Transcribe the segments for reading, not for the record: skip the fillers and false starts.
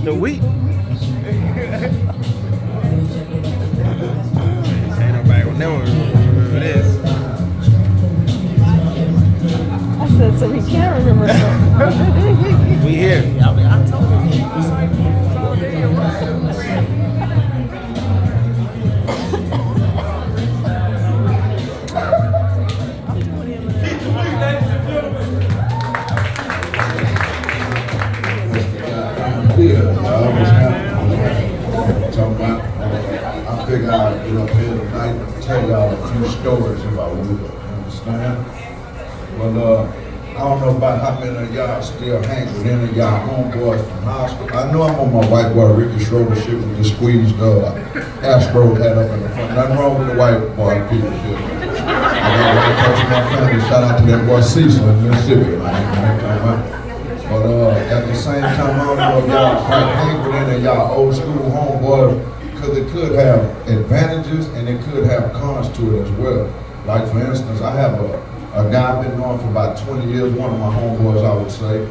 The wheat. Ain't nobody will never remember this. I said, so he can't remember something. We here. I figure I'd get up here tonight and tell y'all a few stories if I would. Understand? Well, I don't know about how many of y'all still hang with any of y'all homeboys from high school. I know I'm on my white boy Ricky Schroeder shit with the squeezed Astro hat up in the front. Nothing wrong with the white boy people shit. I got to touch my family. Shout out to that boy Cecil in Mississippi. But at the same time, I don't know if y'all quite hang with any of y'all old school homeboys, because it could have advantages and it could have cons to it as well. Like for instance, I have a guy I've been knowing for about 20 years, one of my homeboys I would say.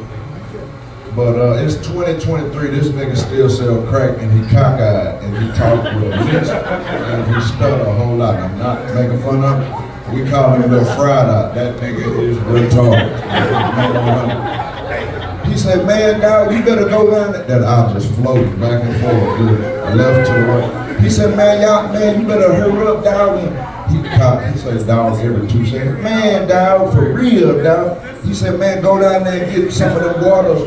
But it's 2023, this nigga still sell crack and he cockeyed and he talk with a lisp and he stutter a whole lot. I'm not making fun of him. We call him Lil Fried Eye. That nigga is retarded. He said, man, dog, you better go down there. That I just floated back and forth, dude, left to the right. He said, man, you better hurry up, dog. He said, dog, every 2 seconds. Man, dog, for real, dog. He said, man, go down there and get some of them waters.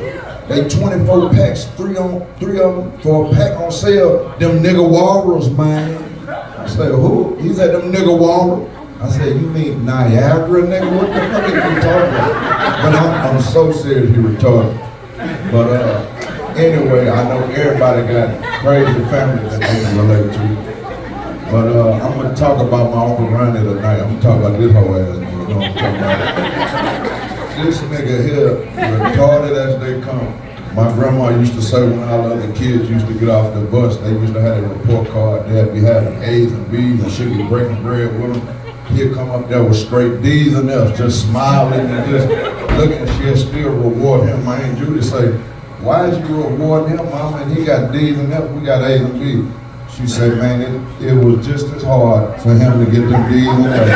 They 24 packs, three of them for a pack on sale. Them nigga walrus, man. I said, who? He said, them nigga walrus. I said, you mean Niagara, nigga? What the fuck are you talking about? But I'm so serious, he retarded. But anyway, I know everybody got crazy family that they can relate to. But I'm gonna talk about my Uncle Ronnie tonight. I'm gonna talk about this whole ass nigga. You know what I'm talking about? This nigga here, retarded as they come. My grandma used to say when all the other kids used to get off the bus, they used to have a report card. They'd be having A's and B's and she'd be breaking bread with them. He'd come up there with straight D's and F's, just smiling and just looking, and she'd still reward him. My Aunt Judy say, why is you rewarding him, Mama? And he got D's and F's, we got A's and B's. She said, man, it was just as hard for him to get them D's and F's.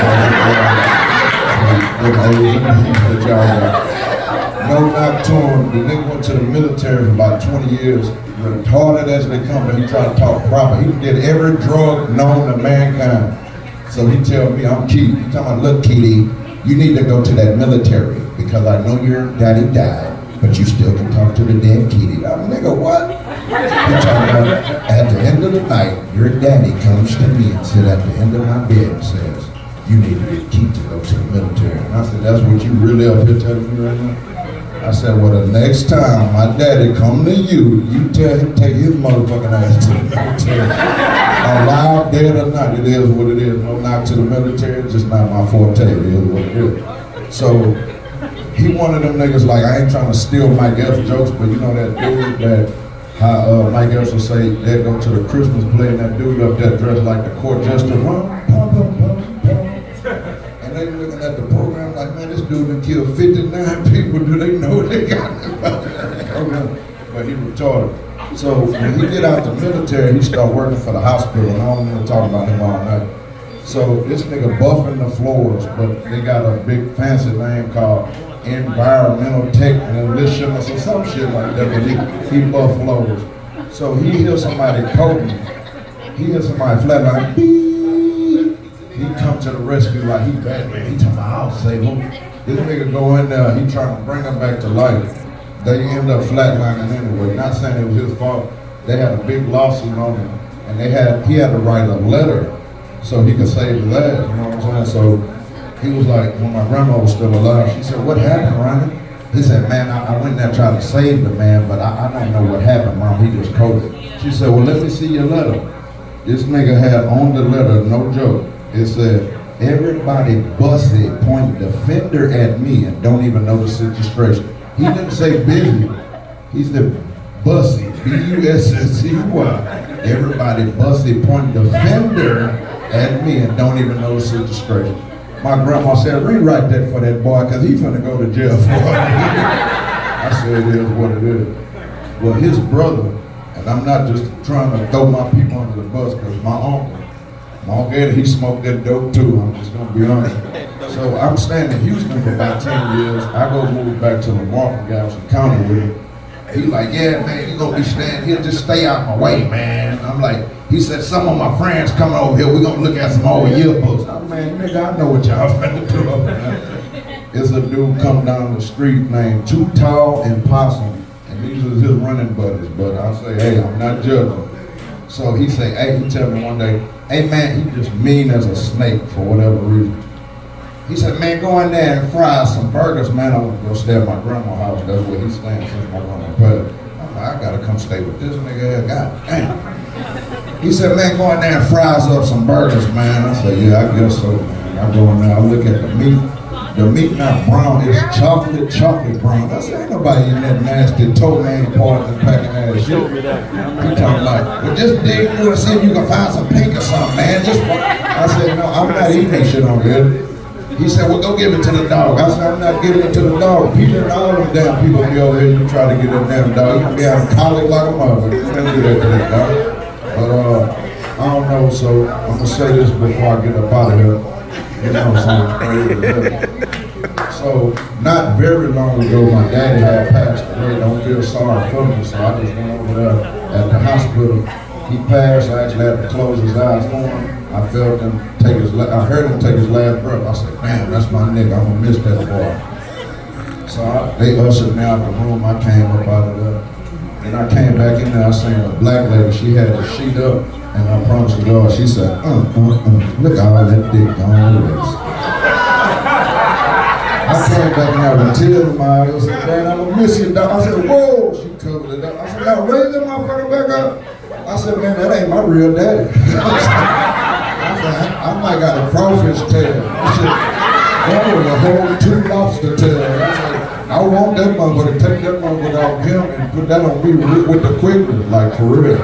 That y'all got. No knock to him, the nigga went to the military for about 20 years, retarded as they come, but he tried to talk proper. He did every drug known to mankind. So he tell me, I'm Keith. He talking about, look, Keith, you need to go to that military because I know your daddy died, but you still can talk to the dead Keith. I'm nigga, what? He talking about, at the end of the night, your daddy comes to me and sit at the end of my bed and says, you need to get Keith to go to the military. And I said, that's what you really up here telling me right now? I said, well, the next time my daddy come to you, you tell him take his motherfucking ass to the military. Alive, dead or not, it is what it is. No knock to the military, it's just not my forte, it is what it is. So, he one of them niggas like, I ain't trying to steal Mike Epps jokes, but you know that dude that, how Mike Epps will say, they go to the Christmas play and that dude up there dressed like the court jester, and they looking at the program like, man, this dude done killed 59 people. Do they know what they got? But he retarded. So when he get out the military, he start working for the hospital, and I don't want to talk about him all night. So this nigga buffing the floors, but they got a big fancy name called environmental technician or some shit like that, but he buff floors. So he hears somebody coding, he hears somebody flatline, beep. He come to the rescue like he Batman. He talking about, I'll save him. This nigga go in there, he trying to bring him back to life. They end up flatlining anyway. Not saying it was his fault. They had a big lawsuit on him, and he had to write a letter so he could save his ass. You know what I'm saying? So he was like, when my grandma was still alive, she said, "What happened, Ronnie?" He said, "Man, I went there trying to save the man, but I don't know what happened, Mom. He just coded." She said, "Well, let me see your letter." This nigga had on the letter, no joke. It said, "Everybody bussy point the finger at me and don't even know the situation." He didn't say busy. He said bussy, B-U-S-S-Y. Everybody bussy point the finger at me and don't even know the situation. My grandma said, "Rewrite that for that boy, cause he's finna go to jail for it." I said, "It is what it is." Well, his brother And I'm not just trying to throw my people under the bus, because my uncle Eddie, he smoked that dope too, I'm just gonna be honest. So I'm staying in Houston for about 10 years. I go move back to Lamar from Galveston County with him. He like, yeah, man, you gonna be staying here, just stay out my way, man. I'm like, he said, some of my friends coming over here, we gonna look at some old yearbooks. I'm man, nigga, I know what y'all finna do up there. It's a dude come down the street named Too Tall and Possum, and these are his running buddies, but I say, hey, I'm not judging. So he say, hey, he tell me one day, hey man, he just mean as a snake for whatever reason. He said, man, go in there and fry some burgers, man. I want to go stay at my grandma's house. That's where he's staying since my grandma passed. I'm like, I gotta come stay with this nigga. God damn. He said, man, go in there and fry us up some burgers, man. I said, yeah, I guess so, man. I go in there, I look at the meat. The meat not brown, it's chocolate brown. I said, ain't nobody in that nasty toe-man part of the packing ass shit. He talking like, well, just dig through and see if you can find some pink or something, man. Just, I said, no, I'm not eating that shit on here. He said, well, go give it to the dog. I said, I'm not giving it to the dog. Peter and all them damn people be over here, you try to get that damn dog. You can be out of college like a mother. You can't do that to that dog. But, I don't know, so I'm gonna say this before I get up out of here. You know what I'm saying? So, not very long ago, my daddy had passed away. Don't feel sorry for me, so I just went over there at the hospital. He passed, I actually had to close his eyes for him. I felt him take I heard him take his last breath. I said, damn, that's my nigga, I'm gonna miss that boy. So they ushered me out the room, I came up out of there. And I came back in there, I seen a black lady, she had the sheet up, and I promised the Lord, she said, look at all that dick on the waist. I came back now with tears in my eyes. I said, man, I'm gonna miss you, dog. I said, whoa, she covered it up. I said, now raise that motherfucker back up. I said, man, that ain't my real daddy. I might got a crawfish tail. I said, that was a whole 2 lobster tail. I said, I want that motherfucker, take that motherfucker off him and put that on me with the quickness, like for real.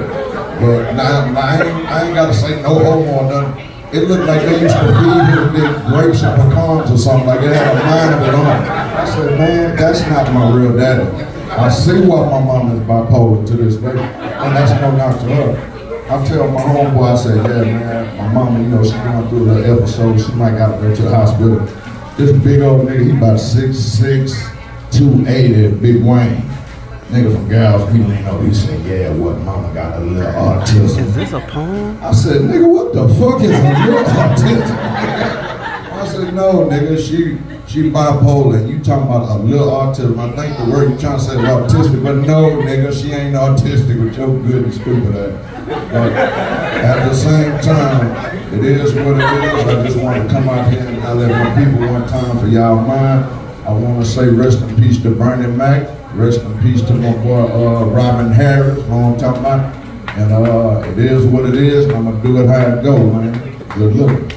But now, I ain't gotta say no homo or nothing. It looked like they used to feed him big grapes and pecans or something, like it had a mind of it on. I said, man, that's not my real daddy. I see why my mom is bipolar to this day, and that's no knock to her. I tell my homeboy, I said, yeah, man, my mama, you know, she going through a little episode, she might got to go to the hospital. This big old nigga, he about 6'6", 280, Big Wayne. Nigga from Gals, he leaned over, he said, yeah, what, mama got a little autism. Is this a poem? I said, nigga, what the fuck is a little autism? I said, no, nigga, she bipolar, and you talking about a little autism. I think the word you trying to say is autistic, but no, nigga, she ain't autistic with your good and stupid ass. But at the same time, it is what it is. I just want to come out here and I let my people one time for y'all mind. I want to say rest in peace to Bernie Mac. Rest in peace to my boy Robin Harris, you know what I'm talking about? And it is what it is, and I'm gonna do it how it go, man. Good luck.